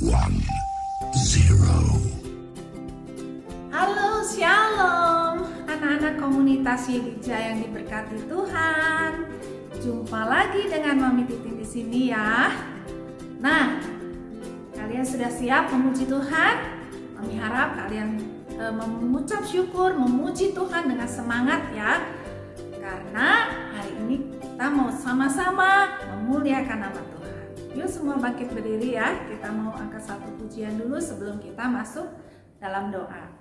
1, 0. Halo, shalom anak-anak komunitas Yedija yang diberkati Tuhan. Jumpa lagi dengan Mami Titin di sini ya. Nah, kalian sudah siap memuji Tuhan? Mami harap kalian mengucap syukur, memuji Tuhan dengan semangat ya. Karena hari ini kita mau sama-sama memuliakan nama Tuhan. Yuk semua bangkit berdiri ya. Kita mau angkat satu pujian dulu sebelum kita masuk dalam doa.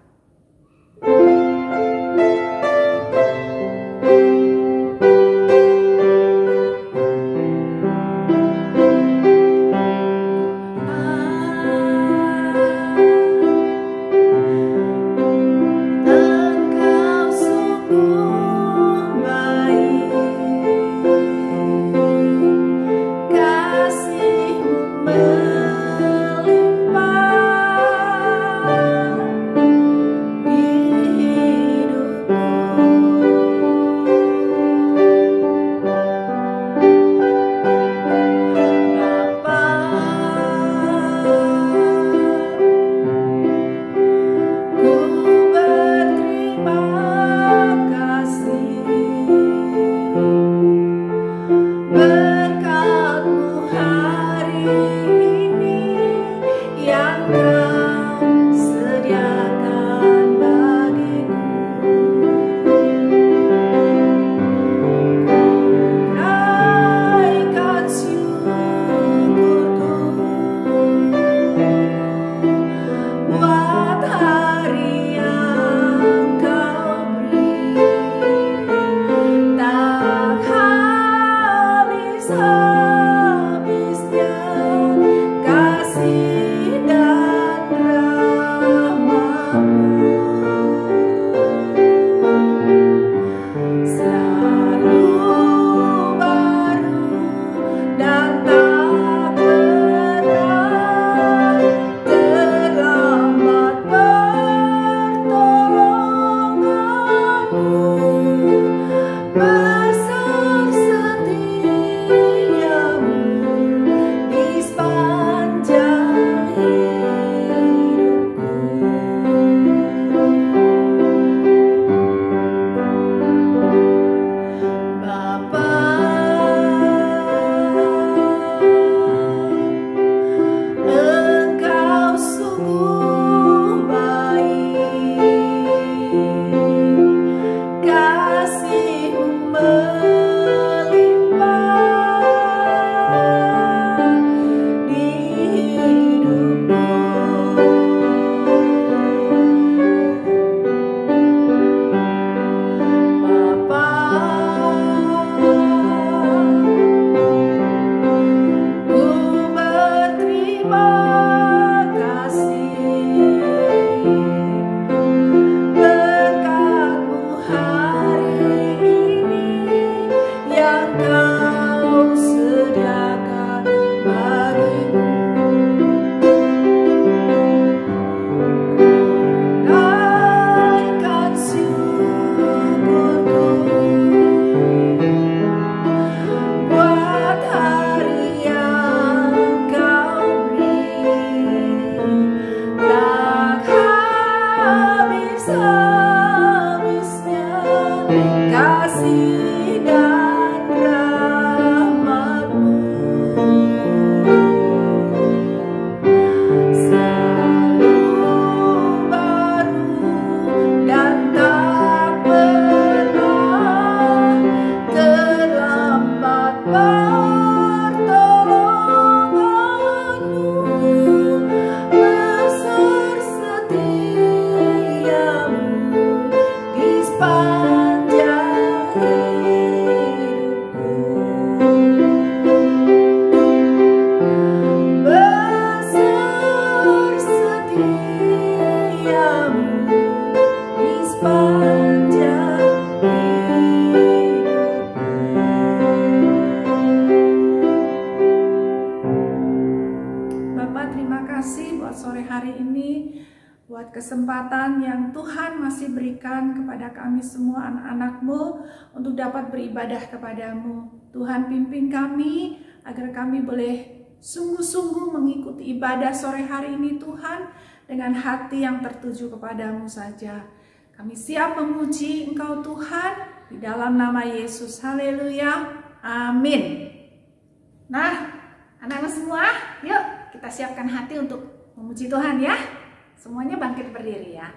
Kesempatan yang Tuhan masih berikan kepada kami semua anak-anak-Mu untuk dapat beribadah kepadamu. Tuhan pimpin kami agar kami boleh sungguh-sungguh mengikuti ibadah sore hari ini Tuhan, dengan hati yang tertuju kepadamu saja. Kami siap memuji Engkau Tuhan, di dalam nama Yesus. Haleluya, amin. Nah, anak-anak semua, yuk kita siapkan hati untuk memuji Tuhan ya. Semuanya bangkit berdiri ya.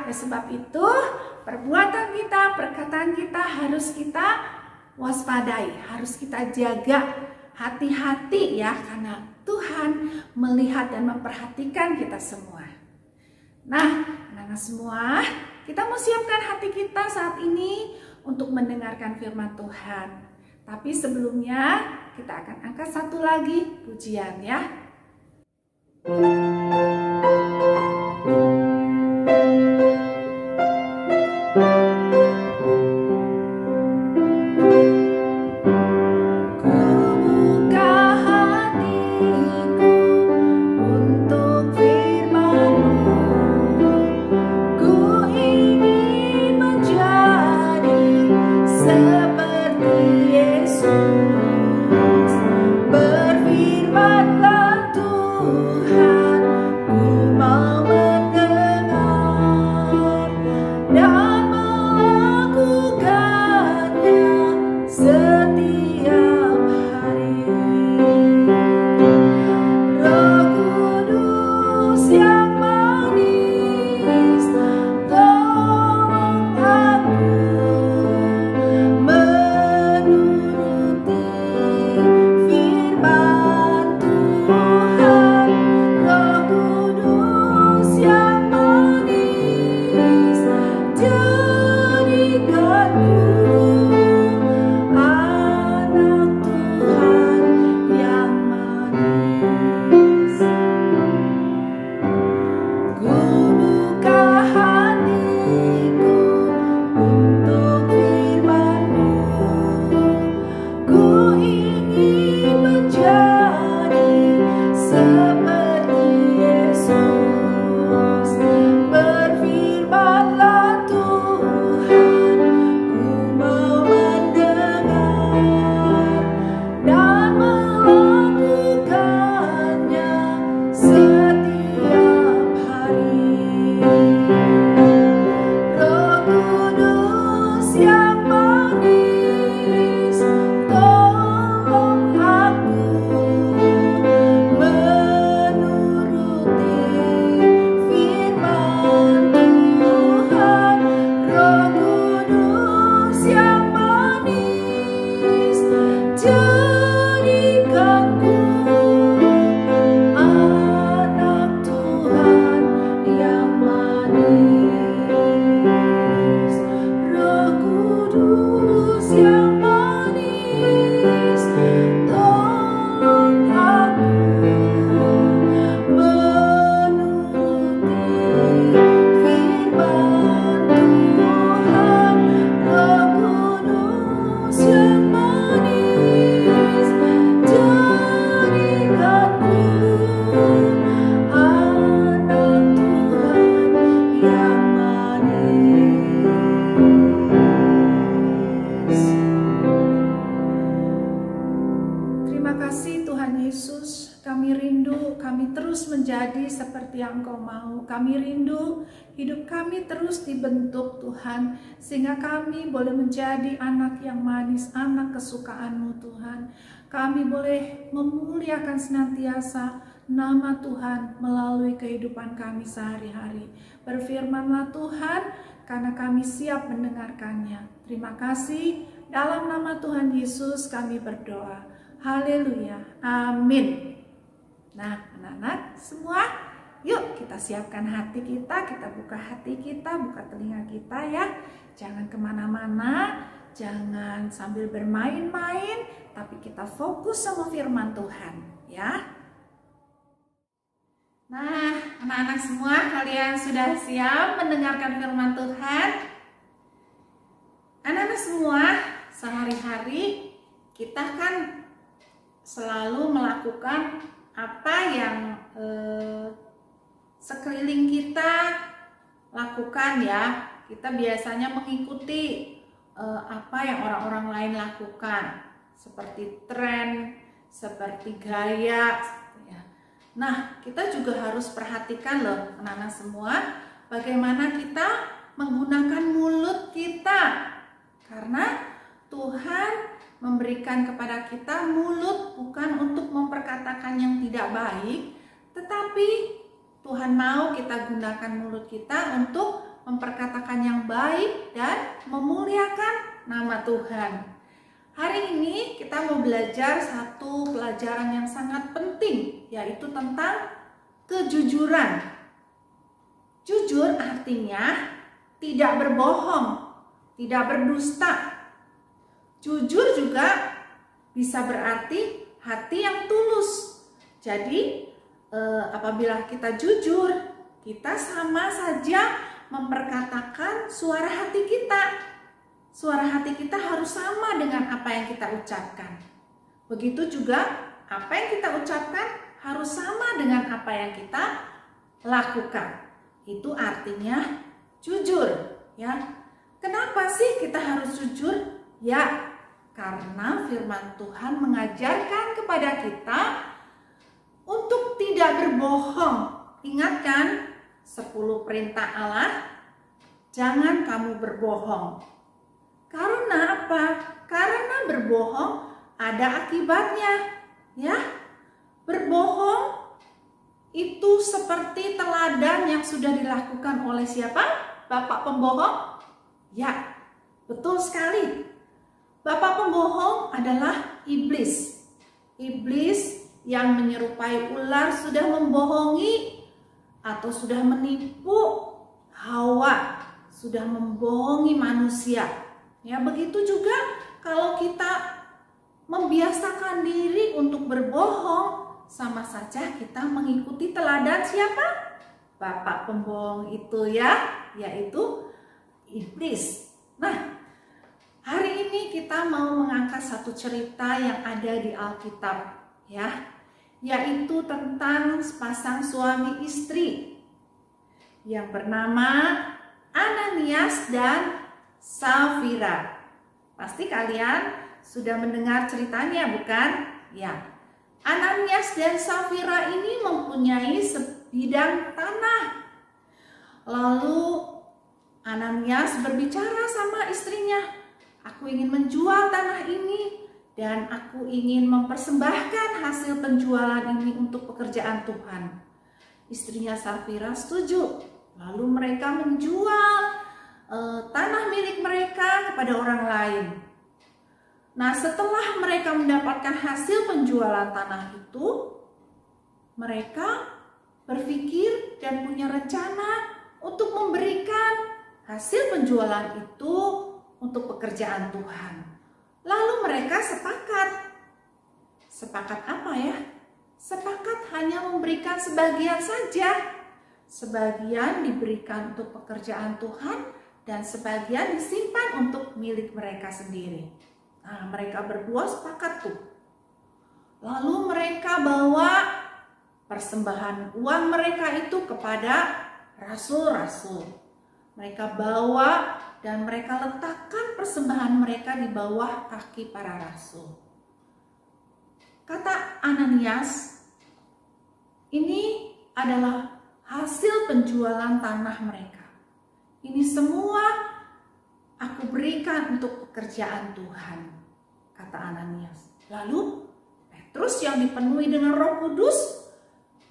Oleh sebab itu, perbuatan kita, perkataan kita harus kita waspadai, harus kita jaga, hati-hati ya, karena Tuhan melihat dan memperhatikan kita semua. Nah, anak-anak semua, kita mau siapkan hati kita saat ini untuk mendengarkan firman Tuhan. Tapi sebelumnya, kita akan angkat satu lagi pujian ya. Terima kasih Tuhan Yesus, kami rindu, kami terus menjadi seperti yang Engkau mau. Kami rindu hidup kami terus dibentuk Tuhan, sehingga kami boleh menjadi anak yang manis, anak kesukaan-Mu Tuhan. Kami boleh memuliakan senantiasa nama Tuhan melalui kehidupan kami sehari-hari. Berfirman-Lah Tuhan, karena kami siap mendengarkannya. Terima kasih, dalam nama Tuhan Yesus kami berdoa. Haleluya, amin. Nah, anak-anak semua, yuk kita siapkan hati kita buka hati kita, buka telinga kita ya. Jangan kemana-mana, jangan sambil bermain-main, tapi kita fokus sama firman Tuhan ya. Nah, anak-anak semua, kalian sudah siap mendengarkan firman Tuhan? Anak-anak semua, sehari-hari kita kan selalu melakukan apa yang sekeliling kita lakukan ya. Kita biasanya mengikuti apa yang orang-orang lain lakukan, seperti tren, seperti gaya ya. Nah, kita juga harus perhatikan loh anak-anak semua, bagaimana kita menggunakan mulut kita. Karena Tuhan memberikan kepada kita mulut bukan untuk memperkatakan yang tidak baik, tetapi Tuhan mau kita gunakan mulut kita untuk memperkatakan yang baik dan memuliakan nama Tuhan. Hari ini kita mau belajar satu pelajaran yang sangat penting, yaitu tentang kejujuran. Jujur artinya tidak berbohong, tidak berdusta. Jujur juga bisa berarti hati yang tulus. Jadi apabila kita jujur, kita sama saja memperkatakan suara hati kita. Suara hati kita harus sama dengan apa yang kita ucapkan. Begitu juga apa yang kita ucapkan harus sama dengan apa yang kita lakukan. Itu artinya jujur ya. Kenapa sih kita harus jujur? Ya, karena firman Tuhan mengajarkan kepada kita untuk tidak berbohong. Ingat kan 10 perintah Allah? Jangan kamu berbohong. Karena apa? Karena berbohong ada akibatnya. Ya, berbohong itu seperti teladan yang sudah dilakukan oleh siapa? Bapak pembohong? Ya, betul sekali. Bapak pembohong adalah iblis. Iblis yang menyerupai ular sudah membohongi atau sudah menipu Hawa, sudah membohongi manusia. Ya, begitu juga kalau kita membiasakan diri untuk berbohong, sama saja kita mengikuti teladan siapa? Bapak pembohong itu ya, yaitu iblis. Nah, hari ini kita mau mengangkat satu cerita yang ada di Alkitab ya, yaitu tentang sepasang suami istri yang bernama Ananias dan Safira. Pasti kalian sudah mendengar ceritanya, bukan? Ya. Ananias dan Safira ini mempunyai sebidang tanah. Lalu Ananias berbicara sama istrinya, "Aku ingin menjual tanah ini dan aku ingin mempersembahkan hasil penjualan ini untuk pekerjaan Tuhan." Istrinya Safira setuju. Lalu mereka menjual tanah milik mereka kepada orang lain. Nah, setelah mereka mendapatkan hasil penjualan tanah itu, mereka berpikir dan punya rencana untuk memberikan hasil penjualan itu untuk pekerjaan Tuhan. Lalu mereka sepakat. Sepakat apa ya? Sepakat hanya memberikan sebagian saja. Sebagian diberikan untuk pekerjaan Tuhan dan sebagian disimpan untuk milik mereka sendiri. Nah, mereka berdua sepakat tuh. Lalu mereka bawa persembahan uang mereka itu kepada rasul-rasul. Mereka bawa dan mereka letakkan persembahan mereka di bawah kaki para rasul. Kata Ananias, ini adalah hasil penjualan tanah mereka. Ini semua aku berikan untuk pekerjaan Tuhan, kata Ananias. Lalu Petrus yang dipenuhi dengan Roh Kudus,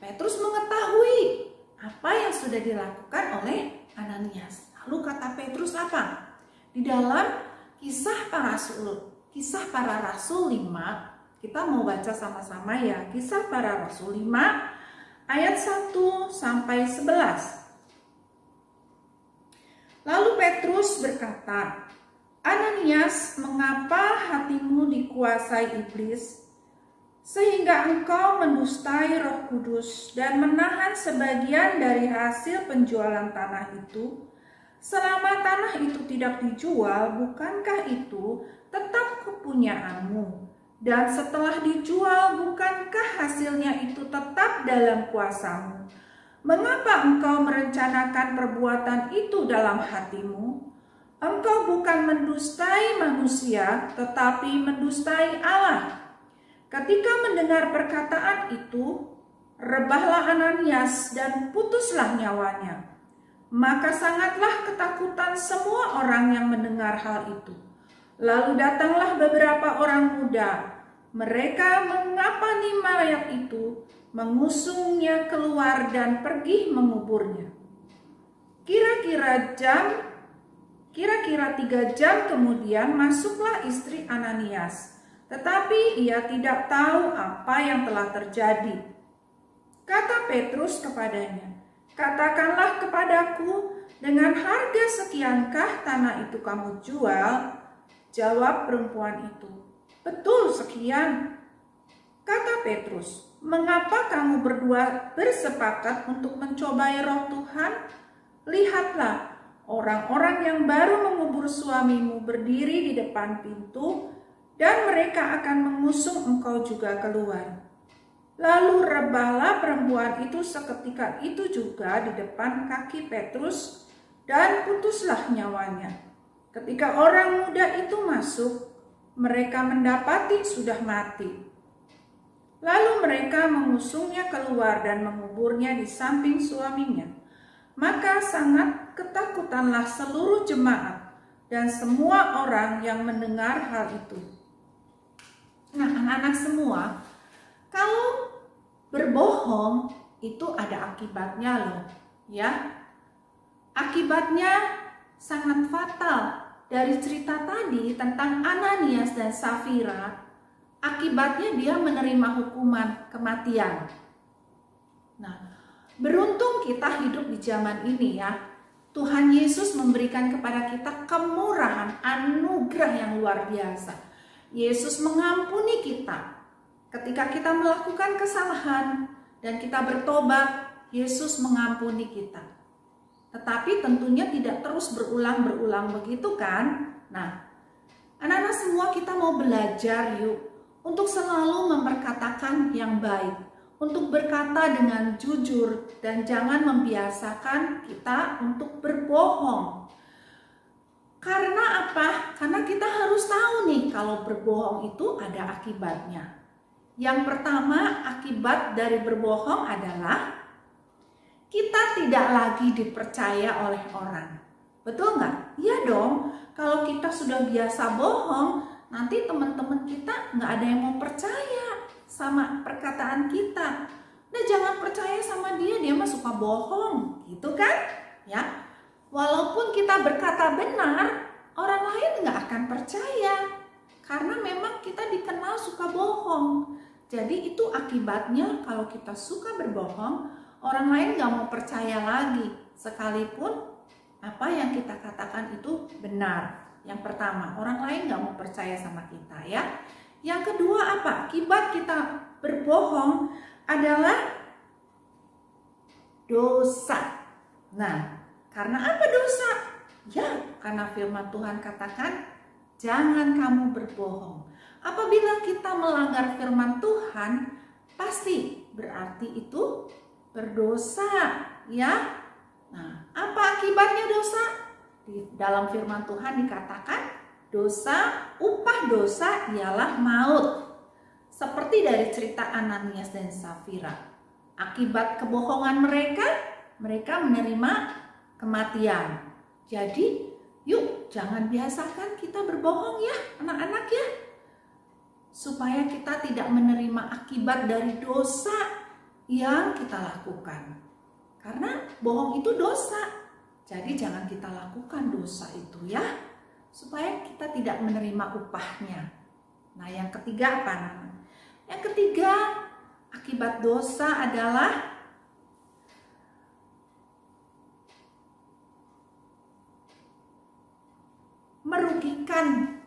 Petrus mengetahui apa yang sudah dilakukan oleh Ananias. Lalu kata Petrus apa? Di dalam Kisah Para Rasul 5, kita mau baca sama-sama ya. Kisah Para Rasul 5 ayat 1 sampai 11. Lalu Petrus berkata, Ananias, mengapa hatimu dikuasai iblis, sehingga engkau mendustai Roh Kudus dan menahan sebagian dari hasil penjualan tanah itu? Selama tanah itu tidak dijual, bukankah itu tetap kepunyaanmu? Dan setelah dijual, bukankah hasilnya itu tetap dalam kuasamu? Mengapa engkau merencanakan perbuatan itu dalam hatimu? Engkau bukan mendustai manusia, tetapi mendustai Allah. Ketika mendengar perkataan itu, rebahlah Ananias dan putuslah nyawanya. Maka sangatlah ketakutan semua orang yang mendengar hal itu. Lalu datanglah beberapa orang muda. Mereka mengapani mayat itu, mengusungnya keluar dan pergi menguburnya. Kira-kira 3 jam kemudian masuklah istri Ananias, tetapi ia tidak tahu apa yang telah terjadi. Kata Petrus kepadanya, katakanlah kepadaku, dengan harga sekiankah tanah itu kamu jual? Jawab perempuan itu, betul sekian. Kata Petrus, mengapa kamu berdua bersepakat untuk mencobai Roh Tuhan? Lihatlah, orang-orang yang baru mengubur suamimu berdiri di depan pintu, dan mereka akan mengusung engkau juga keluar. Lalu rebahlah perempuan itu seketika itu juga di depan kaki Petrus, dan putuslah nyawanya. Ketika orang muda itu masuk, mereka mendapati sudah mati. Lalu mereka mengusungnya keluar dan menguburnya di samping suaminya. Maka sangat ketakutanlah seluruh jemaat dan semua orang yang mendengar hal itu. Nah, anak-anak semua, kalau berbohong itu ada akibatnya loh, ya. Akibatnya sangat fatal. Dari cerita tadi tentang Ananias dan Safira, akibatnya dia menerima hukuman kematian. Nah, beruntung kita hidup di zaman ini ya. Tuhan Yesus memberikan kepada kita kemurahan, anugerah yang luar biasa. Yesus mengampuni kita. Ketika kita melakukan kesalahan dan kita bertobat, Yesus mengampuni kita. Tetapi tentunya tidak terus berulang-berulang begitu kan? Nah, anak-anak semua kita mau belajar yuk untuk selalu memperkatakan yang baik, untuk berkata dengan jujur dan jangan membiasakan kita untuk berbohong. Karena apa? Karena kita harus tahu nih kalau berbohong itu ada akibatnya. Yang pertama, akibat dari berbohong adalah kita tidak lagi dipercaya oleh orang. Betul nggak? Iya dong. Kalau kita sudah biasa bohong, nanti teman-teman kita nggak ada yang mau percaya sama perkataan kita. Nah, jangan percaya sama dia mah suka bohong, gitu kan? Ya. Walaupun kita berkata benar, orang lain nggak akan percaya. Karena memang kita dikenal suka bohong. Jadi itu akibatnya kalau kita suka berbohong, orang lain gak mau percaya lagi, sekalipun apa yang kita katakan itu benar. Yang pertama, orang lain gak mau percaya sama kita ya. Yang kedua apa? Akibat kita berbohong adalah dosa. Nah, karena apa dosa? Ya, karena firman Tuhan katakan, jangan kamu berbohong. Apabila kita melanggar firman Tuhan, pasti berarti itu berdosa, ya. Nah, apa akibatnya dosa? Di dalam firman Tuhan dikatakan dosa, upah dosa ialah maut. seperti dari cerita Ananias dan Safira. Akibat kebohongan mereka, mereka menerima kematian. Jadi, yuk jangan biasakan kita berbohong ya anak-anak ya. Supaya kita tidak menerima akibat dari dosa yang kita lakukan. Karena bohong itu dosa. Jadi jangan kita lakukan dosa itu ya. Supaya kita tidak menerima upahnya. Nah, yang ketiga apa namanya? Yang ketiga, akibat dosa adalah merugikan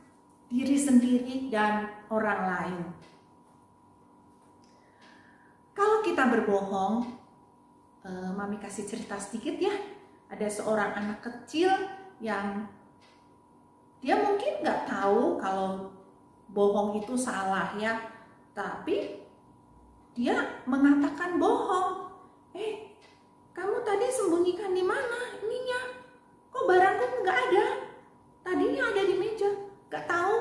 diri sendiri dan orang lain. Kalau kita berbohong, Mami kasih cerita sedikit ya. Ada seorang anak kecil yang dia mungkin nggak tahu kalau bohong itu salah ya, tapi dia mengatakan bohong. Kamu tadi sembunyikan di mana ininya? Kok barangku nggak ada? Tadinya ada di meja, nggak tahu.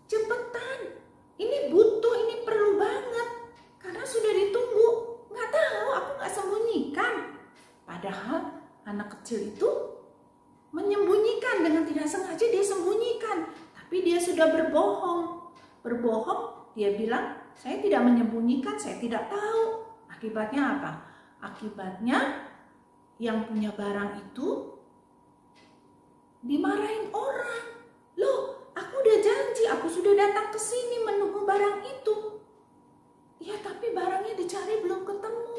Cepetan, ini butuh, ini perlu banget, karena sudah ditunggu. Nggak tahu, aku nggak sembunyikan. Padahal anak kecil itu menyembunyikan, dengan tidak sengaja dia sembunyikan, tapi dia sudah berbohong. Berbohong, dia bilang, saya tidak menyembunyikan, saya tidak tahu. Akibatnya apa? Akibatnya yang punya barang itu dimarahin orang. Loh, aku udah janji, aku sudah datang ke sini menunggu barang itu. Ya, tapi barangnya dicari belum ketemu.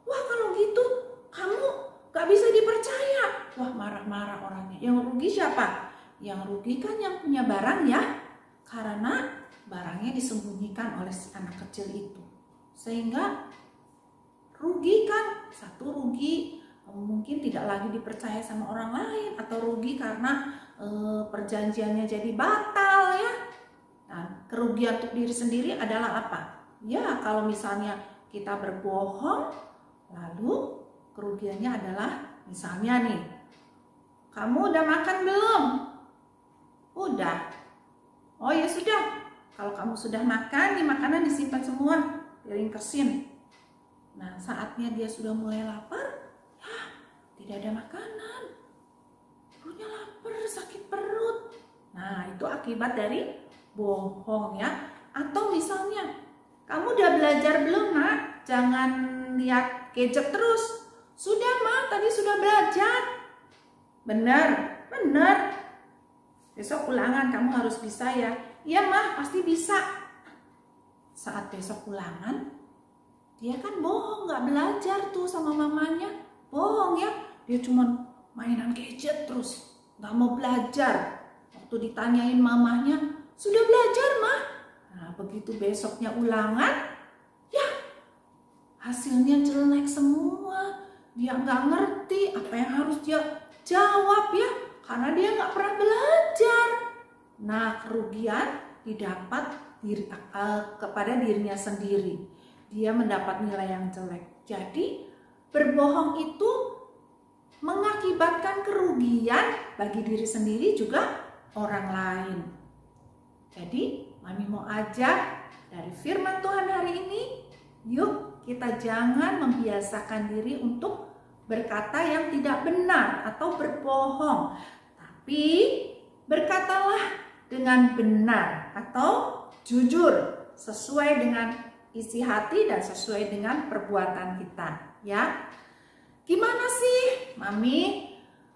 Wah, kalau gitu kamu gak bisa dipercaya. Wah, marah-marah orangnya. Yang rugi siapa? Yang rugi kan yang punya barang ya. Karena barangnya disembunyikan oleh si anak kecil itu. Sehingga rugi kan, satu rugi mungkin tidak lagi dipercaya sama orang lain, atau rugi karena perjanjiannya jadi batal ya. Nah, kerugian untuk diri sendiri adalah apa? Ya, kalau misalnya kita berbohong, lalu kerugiannya adalah misalnya nih, kamu udah makan belum? Udah. Oh ya sudah, kalau kamu sudah makan, nih makanan disimpan semua, piring kersin. Nah, saatnya dia sudah mulai lapar, tidak ada makanan, perutnya lapar, sakit perut. Nah, itu akibat dari bohong ya. Atau misalnya, kamu udah belajar belum nak? Jangan lihat gadget terus. Sudah mak, tadi sudah belajar. Benar, benar. Besok ulangan kamu harus bisa ya. Iya mah, pasti bisa. Saat besok ulangan, dia kan bohong, gak belajar tuh sama mamanya. Bohong ya. Dia cuma mainan gadget terus, nggak mau belajar. Waktu ditanyain mamahnya, sudah belajar mah? Nah, begitu besoknya ulangan, ya hasilnya jelek semua. Dia nggak ngerti apa yang harus dia jawab ya, karena dia nggak pernah belajar. Nah, kerugian didapat kepada dirinya sendiri. Dia mendapat nilai yang jelek. Jadi berbohong itu mengakibatkan kerugian bagi diri sendiri juga orang lain. Jadi, Mami mau ajak dari firman Tuhan hari ini, yuk kita jangan membiasakan diri untuk berkata yang tidak benar atau berbohong. Tapi berkatalah dengan benar atau jujur sesuai dengan isi hati dan sesuai dengan perbuatan kita, ya. Gimana sih, Mami?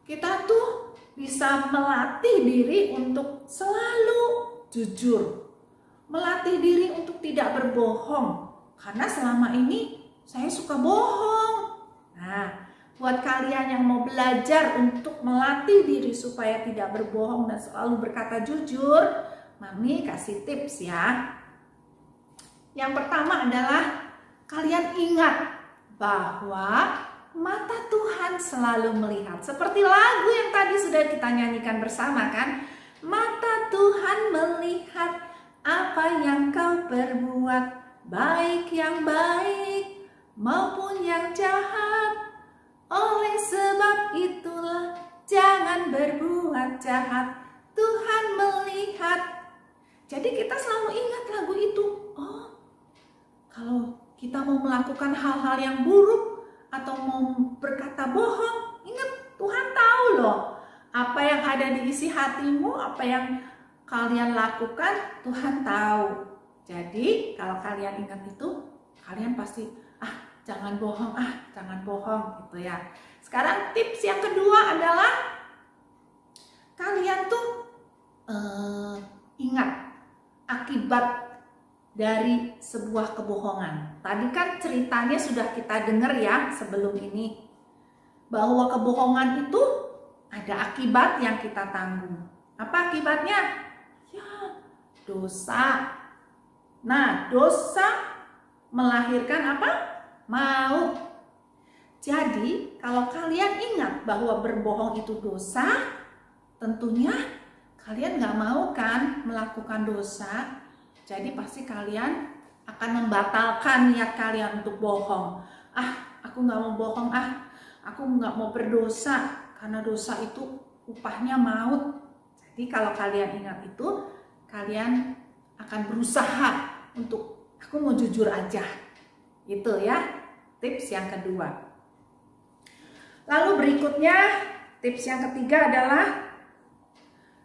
Kita tuh bisa melatih diri untuk selalu jujur. Melatih diri untuk tidak berbohong. Karena selama ini saya suka bohong. Nah, buat kalian yang mau belajar untuk melatih diri supaya tidak berbohong dan selalu berkata jujur, Mami kasih tips ya. Yang pertama adalah kalian ingat bahwa mata Tuhan selalu melihat. Seperti lagu yang tadi sudah kita nyanyikan bersama kan. Mata Tuhan melihat apa yang kau perbuat, baik yang baik maupun yang jahat. Oleh sebab itulah jangan berbuat jahat. Tuhan melihat Jadi kita selalu ingat lagu itu. Oh, kalau kita mau melakukan hal-hal yang buruk atau mau berkata bohong, ingat Tuhan tahu loh apa yang ada di isi hatimu, apa yang kalian lakukan, Tuhan tahu. Jadi kalau kalian ingat itu, kalian pasti jangan bohong, jangan bohong gitu ya. Sekarang tips yang kedua adalah kalian tuh ingat akibat dari sebuah kebohongan. Tadi kan ceritanya sudah kita dengar ya sebelum ini, bahwa kebohongan itu ada akibat yang kita tanggung. Apa akibatnya? Ya, dosa. Nah, dosa melahirkan apa? Maut. Jadi, kalau kalian ingat bahwa berbohong itu dosa, tentunya kalian gak mau kan melakukan dosa. Jadi pasti kalian akan membatalkan niat kalian untuk bohong. Aku gak mau bohong, aku gak mau berdosa, karena dosa itu upahnya maut. Jadi kalau kalian ingat itu, kalian akan berusaha untuk aku mau jujur aja. Itu ya, tips yang kedua. Lalu berikutnya, tips yang ketiga adalah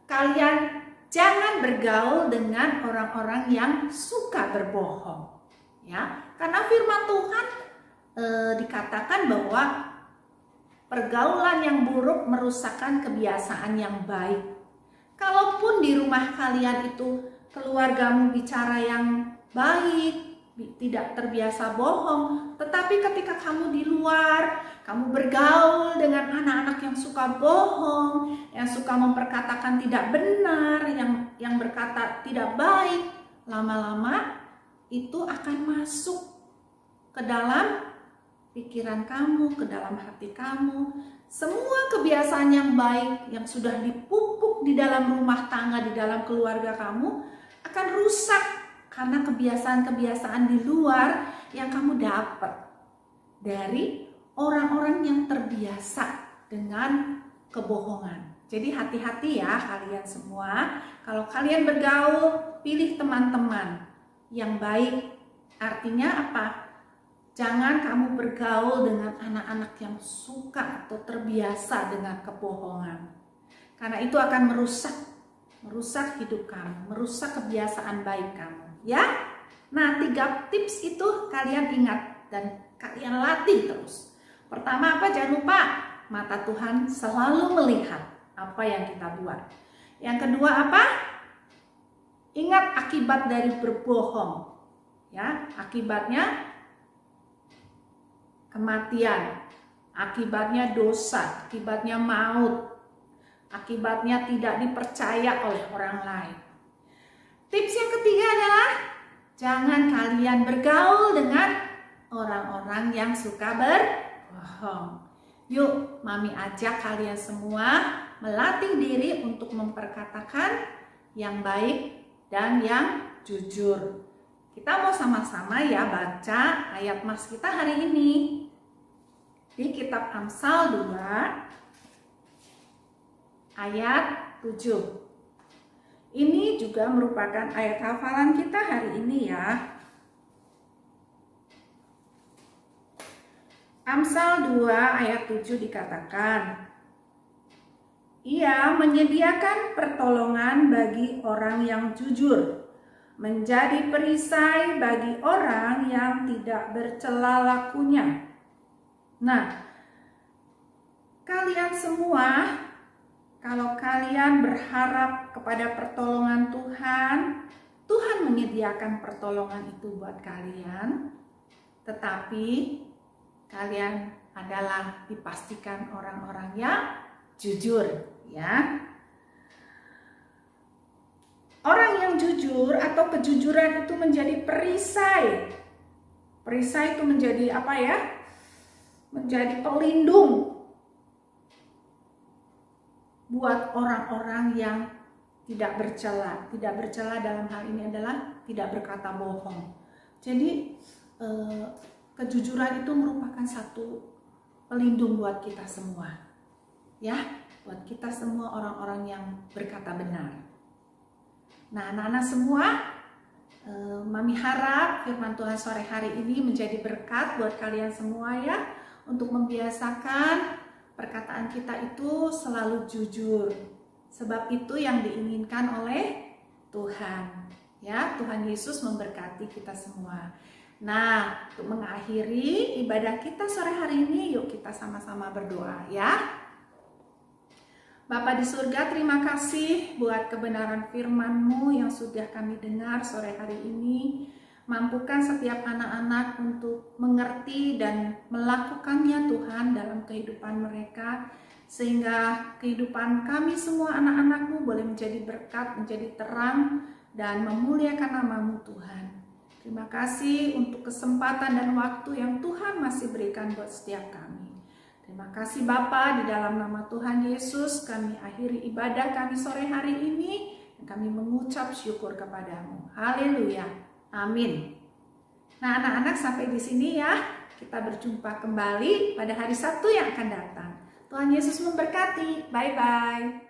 kalian jangan bergaul dengan orang-orang yang suka berbohong. Ya, karena firman Tuhan dikatakan bahwa pergaulan yang buruk merusakkan kebiasaan yang baik. Kalaupun di rumah kalian itu keluargamu bicara yang baik, tidak terbiasa bohong, tetapi ketika kamu di luar, kamu bergaul dengan anak-anak yang suka bohong, yang suka memperkatakan tidak benar, yang berkata tidak baik, lama-lama itu akan masuk ke dalam pikiran kamu, ke dalam hati kamu. Semua kebiasaan yang baik yang sudah dipupuk di dalam rumah tangga, di dalam keluarga kamu akan rusak karena kebiasaan-kebiasaan di luar yang kamu dapat dari orang-orang yang terbiasa dengan kebohongan. Jadi hati-hati ya kalian semua. Kalau kalian bergaul, pilih teman-teman yang baik. Artinya apa? Jangan kamu bergaul dengan anak-anak yang suka atau terbiasa dengan kebohongan. Karena itu akan merusak hidup kamu, merusak kebiasaan baik kamu. Ya, nah 3 tips itu kalian ingat dan kalian latih terus. Pertama apa? Jangan lupa mata Tuhan selalu melihat apa yang kita buat. Yang kedua apa? Ingat akibat dari berbohong. Ya, akibatnya kematian, akibatnya dosa, akibatnya maut, akibatnya tidak dipercaya oleh orang lain. Tips yang ketiga adalah jangan kalian bergaul dengan orang-orang yang suka berbohong. Yuk, Mami ajak kalian semua melatih diri untuk memperkatakan yang baik dan yang jujur. Kita mau sama-sama ya baca ayat mas kita hari ini di kitab Amsal 2 ayat 7. Ini juga merupakan ayat hafalan kita hari ini ya. Amsal 2 ayat 7 dikatakan, ia menyediakan pertolongan bagi orang yang jujur, menjadi perisai bagi orang yang tidak bercela lakunya. Nah, kalian semua, kalau kalian berharap kepada pertolongan Tuhan, Tuhan menyediakan pertolongan itu buat kalian. Tetapi kalian adalah dipastikan orang-orang yang jujur, ya. Orang yang jujur atau kejujuran itu menjadi perisai. Perisai itu menjadi apa ya? Menjadi pelindung buat orang-orang yang tidak bercela. Tidak bercela dalam hal ini adalah tidak berkata bohong. Jadi kejujuran itu merupakan satu pelindung buat kita semua. Ya, buat kita semua orang-orang yang berkata benar. Nah, anak-anak semua, Mami harap firman Tuhan sore hari ini menjadi berkat buat kalian semua ya, untuk membiasakan perkataan kita itu selalu jujur. Sebab itu yang diinginkan oleh Tuhan. Ya, Tuhan Yesus memberkati kita semua. Nah, untuk mengakhiri ibadah kita sore hari ini, yuk kita sama-sama berdoa ya. Bapa di surga, terima kasih buat kebenaran firman-Mu yang sudah kami dengar sore hari ini. Mampukan setiap anak-anak untuk mengerti dan melakukannya Tuhan dalam kehidupan mereka. Sehingga kehidupan kami semua anak-anak-Mu boleh menjadi berkat, menjadi terang, dan memuliakan nama-Mu Tuhan. Terima kasih untuk kesempatan dan waktu yang Tuhan masih berikan buat setiap kami. Terima kasih Bapa, di dalam nama Tuhan Yesus kami akhiri ibadah kami sore hari ini dan kami mengucap syukur kepadamu. Haleluya. Amin. Nah, anak-anak sampai di sini ya. Kita berjumpa kembali pada hari Sabtu yang akan datang. Tuhan Yesus memberkati. Bye-bye.